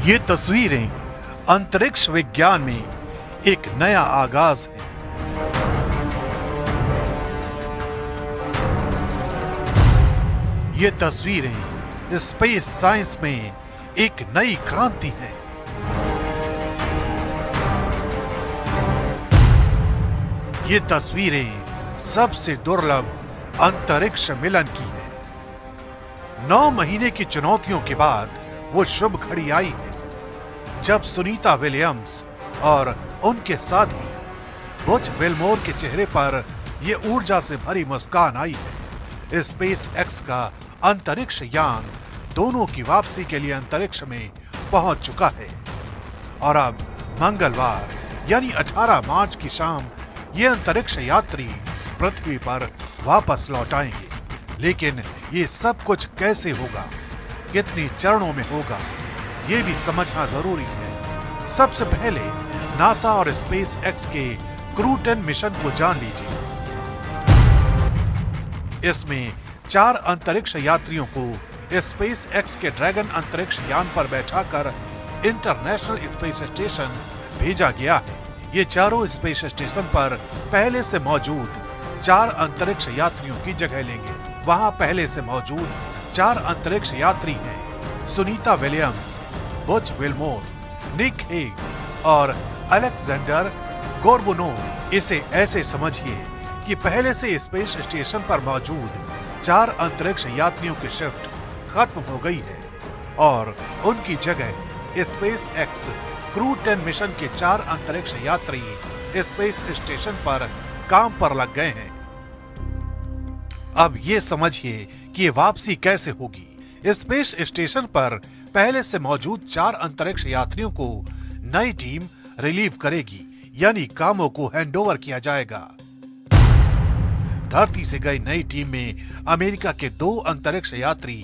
ये तस्वीरें अंतरिक्ष विज्ञान में एक नया आगाज है। ये तस्वीरें स्पेस साइंस में एक नई क्रांति है। ये तस्वीरें सबसे दुर्लभ अंतरिक्ष मिलन की है। 9 महीने की चुनौतियों के बाद वो शुभ घड़ी आई है जब सुनीता विलियम्स और उनके साथी बुच विल्मोर के चेहरे पर ये ऊर्जा से भरी मुस्कान आई है। स्पेस एक्स का अंतरिक्ष यान दोनों की वापसी के लिए अंतरिक्ष में पहुंच चुका है और अब मंगलवार यानी 18 मार्च की शाम ये अंतरिक्ष यात्री पृथ्वी पर वापस लौट आएंगे। लेकिन ये सब कुछ कैसे होगा, कितने चरणों में होगा, ये भी समझना जरूरी है। सबसे पहले नासा और स्पेस एक्स के क्रू 10 मिशन को जान लीजिए। इसमें 4 अंतरिक्ष यात्रियों को स्पेस एक्स के ड्रैगन अंतरिक्ष यान पर बैठाकर इंटरनेशनल स्पेस स्टेशन भेजा गया है। ये चारों स्पेस स्टेशन पर पहले से मौजूद 4 अंतरिक्ष यात्रियों की जगह लेंगे। वहां पहले से मौजूद 4 अंतरिक्ष यात्री हैं Sunita Williams, Butch Wilmore, Nick Hague और अलेक्जेंडर गोर्बुनोव। इसे ऐसे समझिए कि पहले से स्पेस स्टेशन पर मौजूद 4 अंतरिक्ष यात्रियों की शिफ्ट खत्म हो गई है और उनकी जगह स्पेस एक्स क्रू 10 मिशन के 4 अंतरिक्ष यात्री स्पेस स्टेशन पर काम पर लग गए हैं। अब ये समझिए कि वापसी कैसे होगी। स्पेस स्टेशन पर पहले से मौजूद 4 अंतरिक्ष यात्रियों को नई टीम रिलीव करेगी, यानी कामों को हैंडओवर किया जाएगा। धरती से गई नई टीम में अमेरिका के 2 अंतरिक्ष यात्री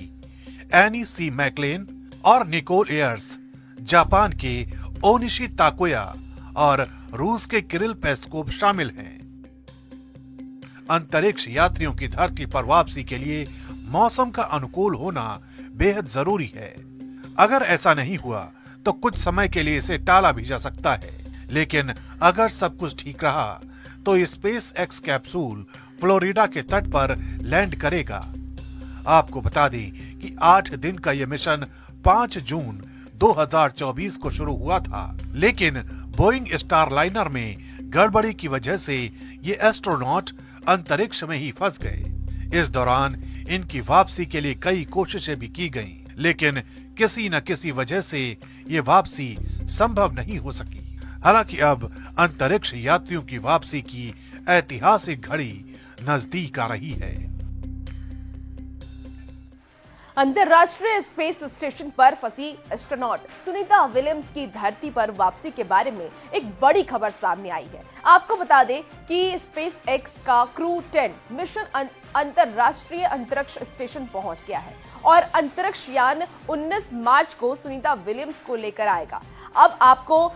एनी सी मैकलेन और निकोल एयर्स, जापान के ओनिशी ताकुया और रूस के किरिल पेस्कोव शामिल हैं। अंतरिक्ष यात्रियों की धरती पर वापसी के लिए मौसम का अनुकूल होना बेहद जरूरी है। अगर ऐसा नहीं हुआ तो कुछ समय के लिए इसे टाला भी जा सकता है, लेकिन अगर सब कुछ ठीक रहा तो स्पेस एक्स कैप्सूल फ्लोरिडा के तट पर लैंड करेगा। आपको बता दें कि 8 दिन का यह मिशन 5 जून 2024 को शुरू हुआ था, लेकिन बोइंग स्टारलाइनर में गड़बड़ी की वजह से ये एस्ट्रोनॉट अंतरिक्ष में ही फंस गए। इस दौरान इनकी वापसी के लिए कई कोशिशें भी की गईं, लेकिन किसी न किसी वजह से ये वापसी संभव नहीं हो सकी। हालांकि अब अंतरिक्ष यात्रियों की वापसी की ऐतिहासिक घड़ी नजदीक आ रही है। अंतर्राष्ट्रीय स्पेस स्टेशन पर फंसी एस्ट्रोनॉट सुनीता विलियम्स की धरती पर वापसी के बारे में एक बड़ी खबर सामने आई है। आपको बता दें कि स्पेस एक्स का क्रू 10 मिशन अंतर्राष्ट्रीय अंतरिक्ष स्टेशन पहुंच गया है और अंतरिक्ष यान 19 मार्च को सुनीता विलियम्स को लेकर आएगा। अब आपको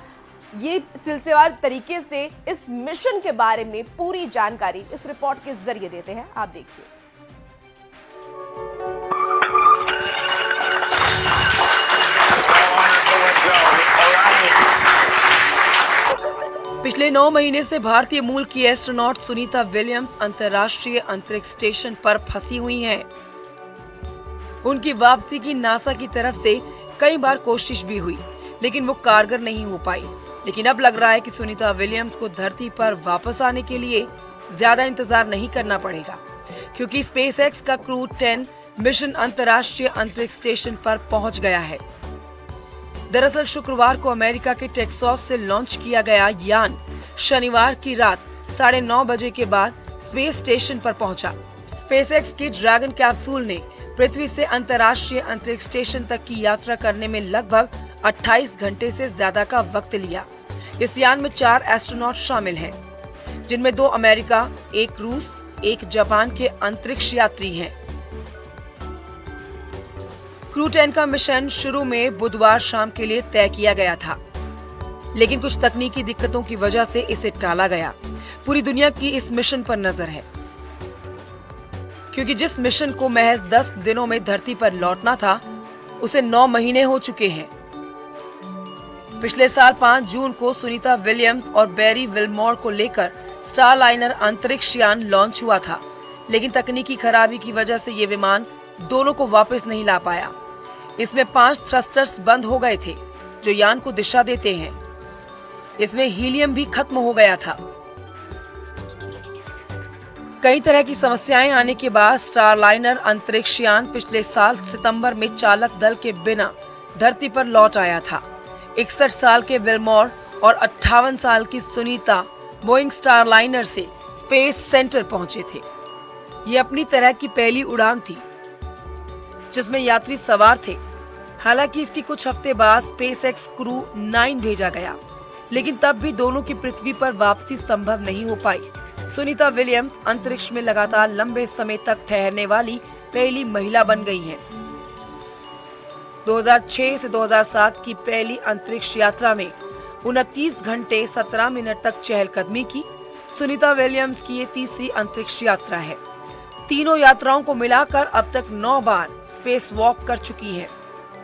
ये सिलसिलेवार तरीके से इस मिशन के बारे में पूरी जानकारी इस रिपोर्ट के जरिए देते हैं। आप देखिए। पिछले 9 महीने से भारतीय मूल की एस्ट्रोनॉट सुनीता विलियम्स अंतर्राष्ट्रीय अंतरिक्ष स्टेशन पर फंसी हुई हैं। उनकी वापसी की नासा की तरफ से कई बार कोशिश भी हुई, लेकिन वो कारगर नहीं हो पाई। लेकिन अब लग रहा है कि सुनीता विलियम्स को धरती पर वापस आने के लिए ज्यादा इंतजार नहीं करना पड़ेगा, क्योंकि स्पेस एक्स का क्रू 10 मिशन अंतर्राष्ट्रीय अंतरिक्ष स्टेशन पर पहुंच गया है। दरअसल शुक्रवार को अमेरिका के टेक्सास से लॉन्च किया गया यान शनिवार की रात 9:30 बजे के बाद स्पेस स्टेशन पर पहुंचा। स्पेसएक्स की ड्रैगन कैप्सूल ने पृथ्वी से अंतर्राष्ट्रीय अंतरिक्ष स्टेशन तक की यात्रा करने में लगभग 28 घंटे से ज्यादा का वक्त लिया। इस यान में 4 एस्ट्रोनॉट शामिल हैं, जिनमें 2 अमेरिका, 1 रूस, 1 जापान के अंतरिक्ष यात्री हैं। क्रू 10 का मिशन शुरू में बुधवार शाम के लिए तय किया गया था, लेकिन कुछ तकनीकी दिक्कतों की वजह से इसे टाला गया। पूरी दुनिया की इस मिशन पर नजर है, क्योंकि जिस मिशन को महज 10 दिनों में धरती पर लौटना था, उसे 9 महीने हो चुके हैं। पिछले साल 5 जून को सुनीता विलियम्स और बैरी विल्मोर को लेकर स्टारलाइनर अंतरिक्ष यान लॉन्च हुआ था, लेकिन तकनीकी खराबी की वजह से ये विमान दोनों को वापस नहीं ला पाया। इसमें 5 थ्रस्टर्स बंद हो गए थे जो यान को दिशा देते हैं। इसमें हीलियम भी खत्म हो गया था। कई तरह की समस्याएं आने के बाद स्टारलाइनर अंतरिक्ष यान पिछले साल सितंबर में चालक दल के बिना धरती पर लौट आया था। 61 साल के विल्मोर और 58 साल की सुनीता बोइंग स्टारलाइनर से स्पेस सेंटर पहुंचे थे। ये अपनी तरह की पहली उड़ान थी जिसमें यात्री सवार थे। हालांकि इसकी कुछ हफ्ते बाद स्पेसएक्स क्रू 9 भेजा गया, लेकिन तब भी दोनों की पृथ्वी पर वापसी संभव नहीं हो पाई। सुनीता विलियम्स अंतरिक्ष में लगातार लंबे समय तक ठहरने वाली पहली महिला बन गई हैं। 2006 से 2007 की पहली अंतरिक्ष यात्रा में 29 घंटे 17 मिनट तक चहलकदमी की। सुनीता विलियम्स की ये तीसरी अंतरिक्ष यात्रा है। तीनों यात्राओं को मिलाकर अब तक 9 बार स्पेस वॉक कर चुकी हैं।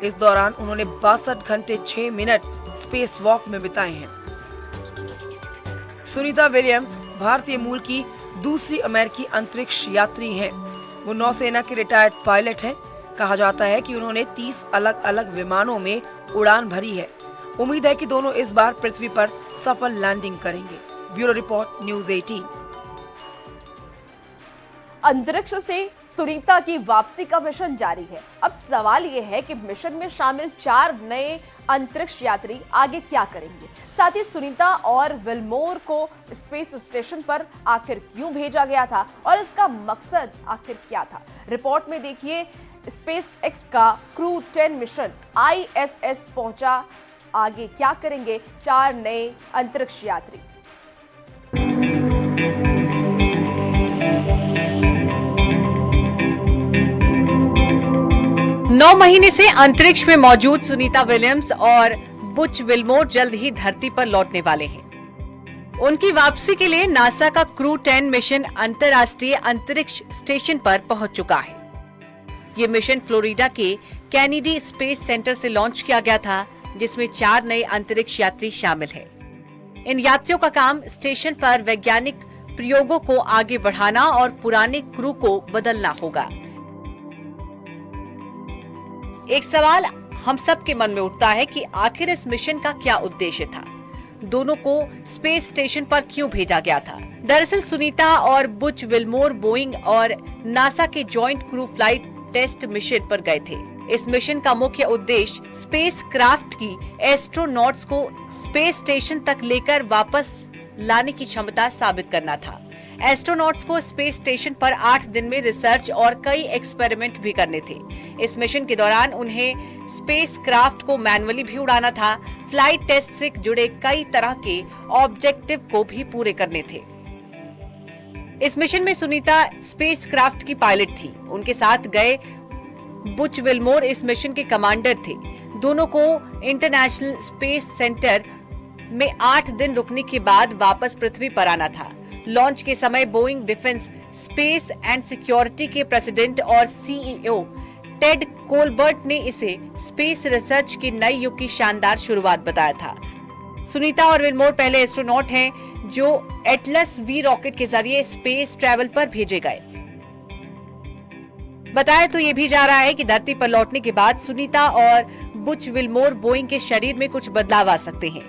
इस दौरान उन्होंने 62 घंटे 6 मिनट स्पेस वॉक में बिताए हैं। सुनीता विलियम्स भारतीय मूल की दूसरी अमेरिकी अंतरिक्ष यात्री हैं। वो नौसेना के रिटायर्ड पायलट हैं। कहा जाता है कि उन्होंने 30 अलग अलग विमानों में उड़ान भरी है। उम्मीद है कि दोनों इस बार पृथ्वी पर सफल लैंडिंग करेंगे। Bureau report, news 18। अंतरिक्ष से सुनीता की वापसी का मिशन जारी है। अब सवाल यह है कि मिशन में शामिल 4 नए अंतरिक्ष यात्री आगे क्या करेंगे। साथ ही सुनीता और विल्मोर को स्पेस स्टेशन पर आखिर क्यों भेजा गया था और इसका मकसद आखिर क्या था। रिपोर्ट में देखिए, स्पेस एक्स का क्रू 10 मिशन ISS पहुंचा। आगे क्या करेंगे 4 नए अंतरिक्ष यात्री। 9 महीने से अंतरिक्ष में मौजूद सुनीता विलियम्स और बुच विल्मोर जल्द ही धरती पर लौटने वाले हैं। उनकी वापसी के लिए नासा का क्रू 10 मिशन अंतर्राष्ट्रीय अंतरिक्ष स्टेशन पर पहुंच चुका है। ये मिशन फ्लोरिडा के कैनेडी स्पेस सेंटर से लॉन्च किया गया था, जिसमें 4 नए अंतरिक्ष यात्री शामिल हैं। इन यात्रियों का काम स्टेशन पर वैज्ञानिक प्रयोगों को आगे बढ़ाना और पुराने क्रू को बदलना होगा। एक सवाल हम सब के मन में उठता है कि आखिर इस मिशन का क्या उद्देश्य था। दोनों को स्पेस स्टेशन पर क्यों भेजा गया था। दरअसल सुनीता और बुच विल्मोर बोइंग और नासा के joint crew flight test mission पर गए थे। इस मिशन का मुख्य उद्देश्य स्पेस क्राफ्ट की एस्ट्रोनॉट्स को स्पेस स्टेशन तक लेकर वापस लाने की क्षमता साबित करना था। एस्ट्रोनॉट्स को स्पेस स्टेशन पर 8 दिन में रिसर्च और कई एक्सपेरिमेंट भी करने थे। इस मिशन के दौरान उन्हें स्पेस क्राफ्ट को मैन्युअली भी उड़ाना था। फ्लाइट टेस्ट से जुड़े कई तरह के ऑब्जेक्टिव को भी पूरे करने थे। इस मिशन में सुनीता स्पेस क्राफ्ट की पायलट थी। उनके साथ गए बुच विल्मोर इस मिशन के कमांडर थे। दोनों को इंटरनेशनल स्पेस सेंटर में 8 दिन रुकने के बाद वापस पृथ्वी पर आना था। लॉन्च के समय Boeing defence space and security के प्रेसिडेंट और CEO टेड कोलबर्ट ने इसे स्पेस रिसर्च के नए युग की शानदार शुरुआत बताया था। सुनीता और विल्मोर पहले एस्ट्रोनॉट हैं जो एटलस V रॉकेट के जरिए स्पेस ट्रैवल पर भेजे गए। बताया तो ये भी जा रहा है कि धरती पर लौटने के बाद सुनीता और बुच विल्मोर बोइंग के शरीर में कुछ बदलाव आ सकते हैं।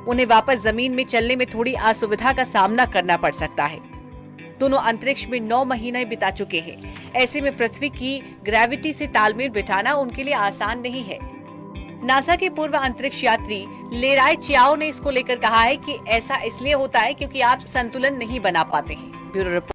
उन्हें वापस जमीन में चलने में थोड़ी असुविधा का सामना करना पड़ सकता है। दोनों अंतरिक्ष में 9 महीने बिता चुके हैं। ऐसे में पृथ्वी की ग्रेविटी से तालमेल बिठाना उनके लिए आसान नहीं है। नासा के पूर्व अंतरिक्ष यात्री लेराय चियाओ ने इसको लेकर कहा है कि ऐसा इसलिए होता है क्योंकि आप संतुलन नहीं बना पाते हैं। Bureau report.